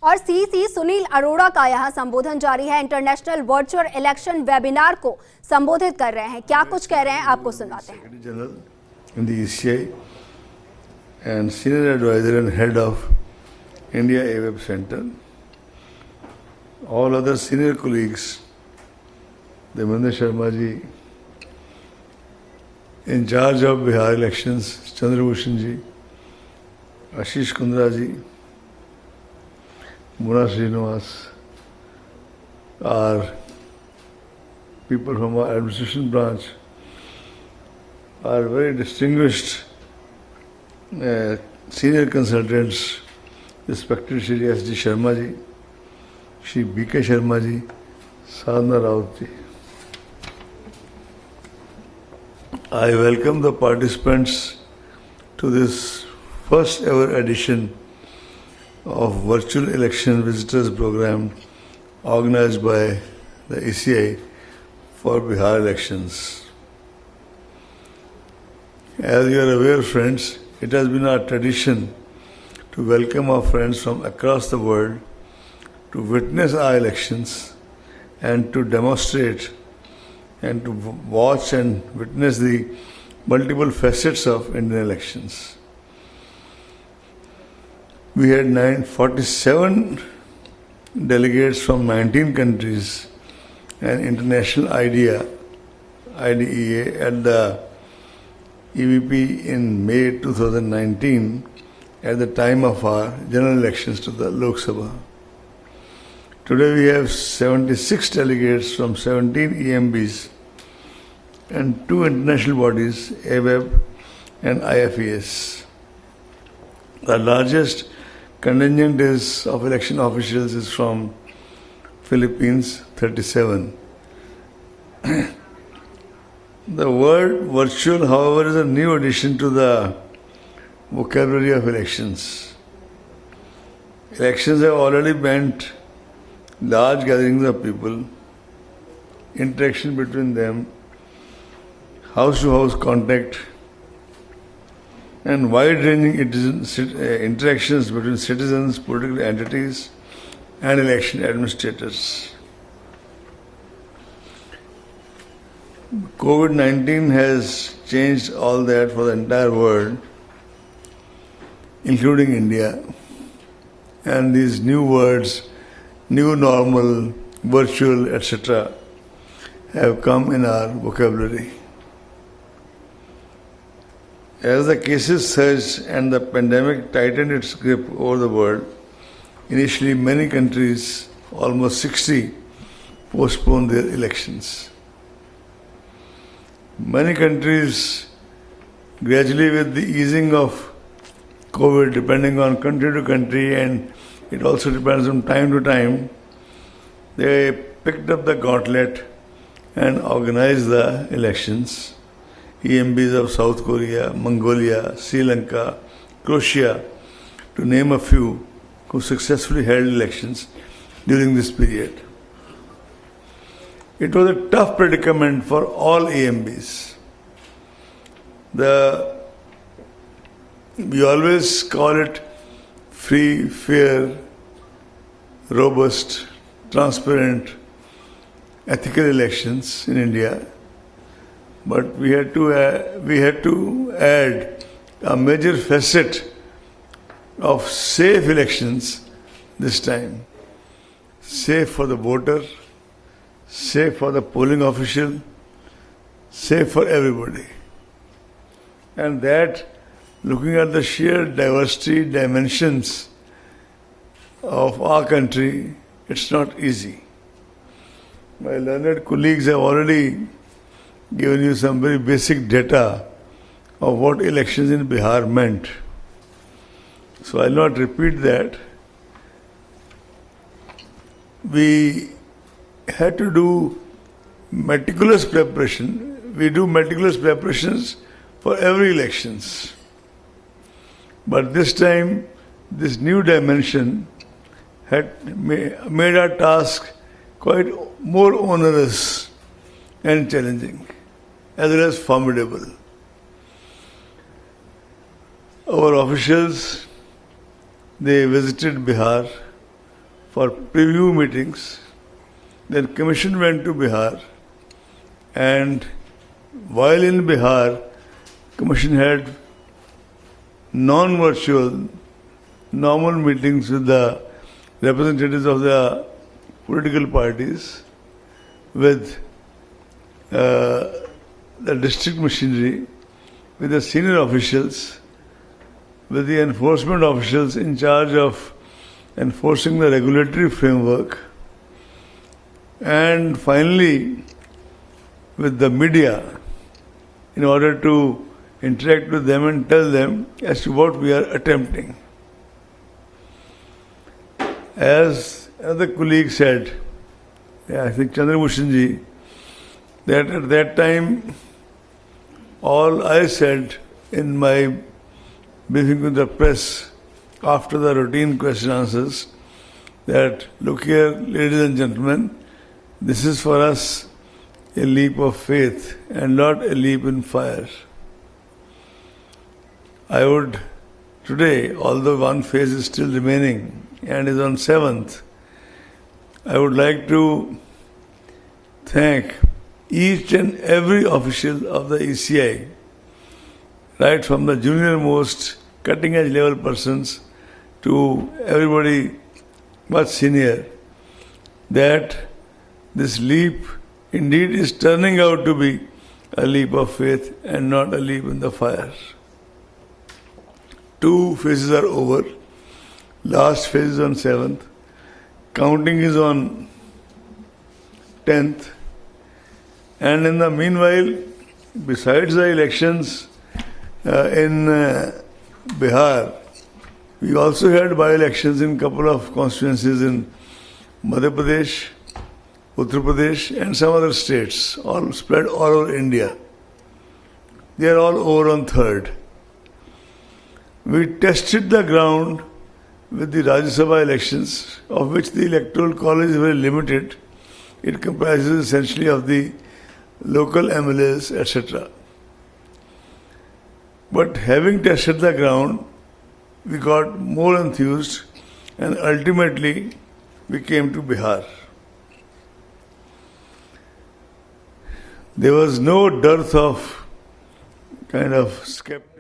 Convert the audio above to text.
और सीसी सुनील अरोड़ा का यहां संबोधन जारी है। इंटरनेशनल वर्चुअल इलेक्शन वेबिनार को संबोधित कर रहे हैं। क्या कुछ कह रहे हैं आपको सुनाते हैं। Secretary general in the ECI and senior advisor and head of India AWeb Center, all other senior colleagues, Devendra Sharma ji, in charge of Bihar elections, Chandrabhushan ji, Ashish Kundra ji, Muna Srinivas, are people from our administration branch, are very distinguished senior consultants, respected Shri S.D. Sharma ji, Shri B.K. Sharma ji, Sadhana Raut ji. I welcome the participants to this first ever edition of Virtual Election Visitors Program organized by the ECI for Bihar elections. As you are aware, friends, it has been our tradition to welcome our friends from across the world to witness our elections and to demonstrate and to watch and witness the multiple facets of Indian elections. We had 947 delegates from 19 countries and International IDEA at the EVP in May 2019 at the time of our general elections to the Lok Sabha. Today we have 76 delegates from 17 EMBs and 2 international bodies, AWeb and IFES. The largest contingent of election officials is from Philippines, 37. The word virtual, however, is a new addition to the vocabulary of elections. Elections have already meant large gatherings of people, interaction between them, house-to-house contact, and wide-ranging interactions between citizens, political entities, and election administrators. COVID-19 has changed all that for the entire world, including India. And these new words, new normal, virtual, etc., have come in our vocabulary. As the cases surged and the pandemic tightened its grip over the world, initially many countries, almost 60, postponed their elections. Many countries, gradually with the easing of COVID, depending on country to country, and it also depends on time to time, they picked up the gauntlet and organized the elections. EMBs of South Korea, Mongolia, Sri Lanka, Croatia, to name a few, who successfully held elections during this period. It was a tough predicament for all EMBs. We always call it free, fair, robust, transparent, ethical elections in India. But we had to add a major facet of safe elections this time. Safe for the voter, safe for the polling official, safe for everybody. And that, looking at the sheer diversity, dimensions of our country, it's not easy. My learned colleagues have already given you some very basic data of what elections in Bihar meant. So I'll not repeat that. We had to do meticulous preparation. We do meticulous preparations for every elections. But this time, this new dimension had made our task quite more onerous and challenging, as well as formidable. Our officials, they visited Bihar for preview meetings. Then commission went to Bihar, and while in Bihar, commission had non-virtual, normal meetings with the representatives of the political parties, with the district machinery, with the senior officials, with the enforcement officials in charge of enforcing the regulatory framework, and finally with the media, in order to interact with them and tell them as to what we are attempting. As another colleague said, I think Chandrabhushan ji, that at that time all I said in my briefing with the press after the routine question answers, that look here, ladies and gentlemen, this is for us a leap of faith and not a leap in fire. I would today, although one phase is still remaining and is on 7th, I would like to thank each and every official of the ECI, right from the junior most cutting edge level persons to everybody much senior, that this leap indeed is turning out to be a leap of faith and not a leap in the fire. 2 phases are over. Last phase is on 7th. Counting is on 10th. And in the meanwhile, besides the elections in Bihar, we also had by-elections in a couple of constituencies in Madhya Pradesh, Uttar Pradesh, and some other states, all spread all over India. They are all over on 3rd. We tested the ground with the Rajya Sabha elections, of which the electoral college is very limited. It comprises essentially of the local MLAs, etc. But having tested the ground, we got more enthused, and ultimately we came to Bihar. There was no dearth of kind of skepticism